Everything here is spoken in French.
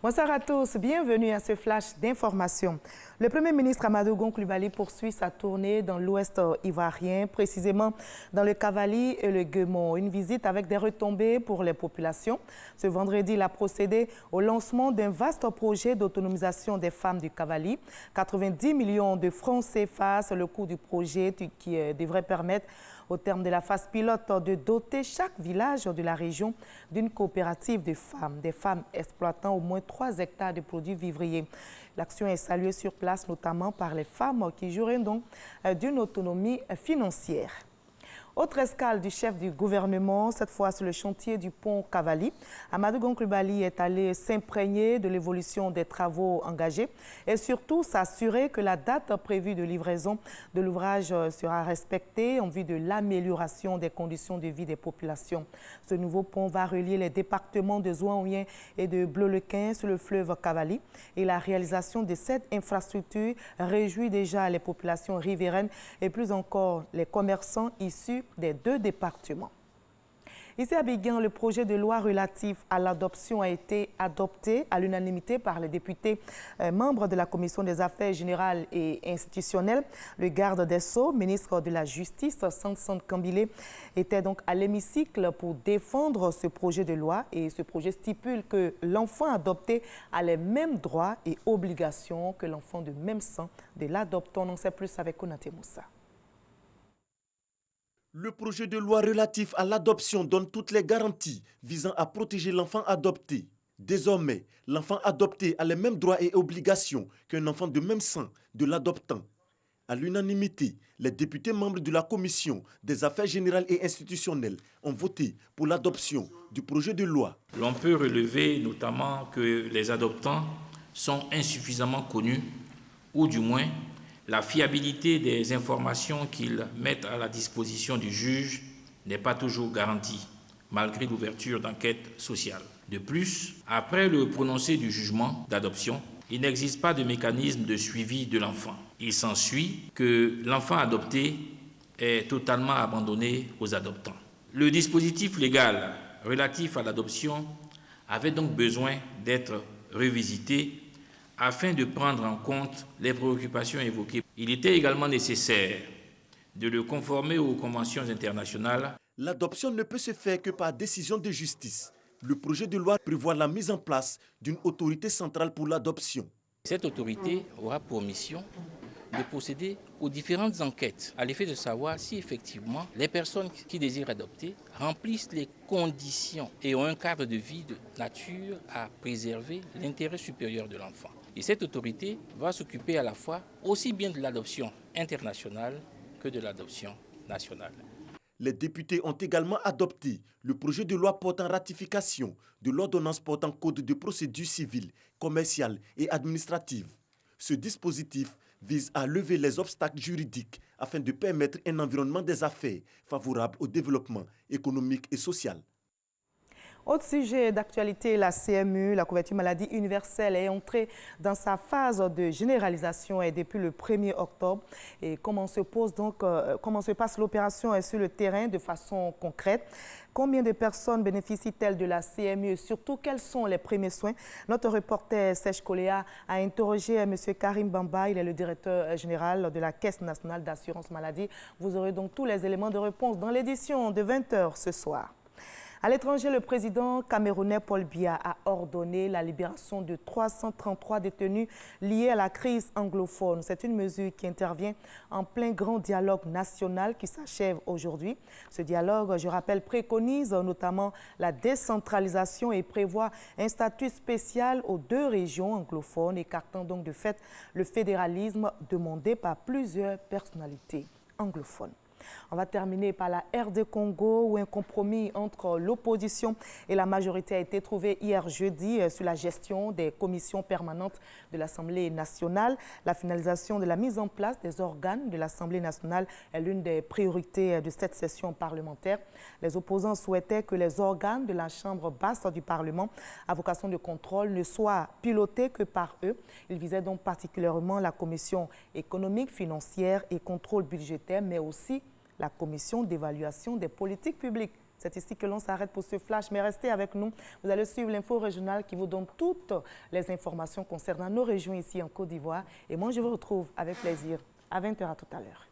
Bonsoir à tous, bienvenue à ce flash d'information. Le Premier ministre Amadou Gon Coulibaly poursuit sa tournée dans l'ouest ivoirien, précisément dans le Cavali et le Guémon. Une visite avec des retombées pour les populations. Ce vendredi, il a procédé au lancement d'un vaste projet d'autonomisation des femmes du Cavali. 90 millions de francs CFA, c'est le coût du projet qui devrait permettre au terme de la phase pilote de doter chaque village de la région d'une coopérative de femmes, des femmes exploitant au moins 3 hectares de produits vivriers. L'action est saluée sur place, notamment par les femmes qui jouiraient donc d'une autonomie financière. Autre escale du chef du gouvernement, cette fois sur le chantier du pont Cavali. Amadou Gon Coulibaly est allé s'imprégner de l'évolution des travaux engagés et surtout s'assurer que la date prévue de livraison de l'ouvrage sera respectée en vue de l'amélioration des conditions de vie des populations. Ce nouveau pont va relier les départements de Zouaouien et de Bleu-le-Quin sur le fleuve Cavali et la réalisation de cette infrastructure réjouit déjà les populations riveraines et plus encore les commerçants issus des 2 départements. Ici à Biguin, le projet de loi relatif à l'adoption a été adopté à l'unanimité par les députés membres de la Commission des affaires générales et institutionnelles. Le garde des Sceaux, ministre de la Justice, Sanson Kambilé, était donc à l'hémicycle pour défendre ce projet de loi. Et ce projet stipule que l'enfant adopté a les mêmes droits et obligations que l'enfant de même sang de l'adoptant. On en sait plus avec Konaté Moussa. Le projet de loi relatif à l'adoption donne toutes les garanties visant à protéger l'enfant adopté. Désormais, l'enfant adopté a les mêmes droits et obligations qu'un enfant de même sang de l'adoptant. À l'unanimité, les députés membres de la Commission des affaires générales et institutionnelles ont voté pour l'adoption du projet de loi. L'on peut relever notamment que les adoptants sont insuffisamment connus, ou du moins la fiabilité des informations qu'ils mettent à la disposition du juge n'est pas toujours garantie, malgré l'ouverture d'enquêtes sociales. De plus, après le prononcé du jugement d'adoption, il n'existe pas de mécanisme de suivi de l'enfant. Il s'ensuit que l'enfant adopté est totalement abandonné aux adoptants. Le dispositif légal relatif à l'adoption avait donc besoin d'être revisité afin de prendre en compte les préoccupations évoquées. Il était également nécessaire de le conformer aux conventions internationales. L'adoption ne peut se faire que par décision de justice. Le projet de loi prévoit la mise en place d'une autorité centrale pour l'adoption. Cette autorité aura pour mission de procéder aux différentes enquêtes à l'effet de savoir si effectivement les personnes qui désirent adopter remplissent les conditions et ont un cadre de vie de nature à préserver l'intérêt supérieur de l'enfant. Et cette autorité va s'occuper à la fois aussi bien de l'adoption internationale que de l'adoption nationale. Les députés ont également adopté le projet de loi portant ratification de l'ordonnance portant code de procédure civile, commerciale et administrative. Ce dispositif vise à lever les obstacles juridiques afin de permettre un environnement des affaires favorable au développement économique et social. Autre sujet d'actualité, la CMU, la couverture maladie universelle, est entrée dans sa phase de généralisation et depuis le 1er octobre. Et comment se passe l'opération sur le terrain de façon concrète? Combien de personnes bénéficient-elles de la CMU et surtout quels sont les premiers soins? Notre reporter Serge Koléa a interrogé M. Karim Bamba, il est le directeur général de la Caisse nationale d'assurance maladie. Vous aurez donc tous les éléments de réponse dans l'édition de 20 h ce soir. À l'étranger, le président camerounais Paul Biya a ordonné la libération de 333 détenus liés à la crise anglophone. C'est une mesure qui intervient en plein grand dialogue national qui s'achève aujourd'hui. Ce dialogue, je rappelle, préconise notamment la décentralisation et prévoit un statut spécial aux 2 régions anglophones, écartant donc de fait le fédéralisme demandé par plusieurs personnalités anglophones. On va terminer par la RD Congo où un compromis entre l'opposition et la majorité a été trouvé hier jeudi sur la gestion des commissions permanentes de l'Assemblée nationale. La finalisation de la mise en place des organes de l'Assemblée nationale est l'une des priorités de cette session parlementaire. Les opposants souhaitaient que les organes de la Chambre basse du Parlement à vocation de contrôle ne soient pilotés que par eux. Ils visaient donc particulièrement la commission économique, financière et contrôle budgétaire, mais aussi la commission d'évaluation des politiques publiques. C'est ici que l'on s'arrête pour ce flash, mais restez avec nous. Vous allez suivre l'info régionale qui vous donne toutes les informations concernant nos régions ici en Côte d'Ivoire. Et moi, je vous retrouve avec plaisir à 20h à tout à l'heure.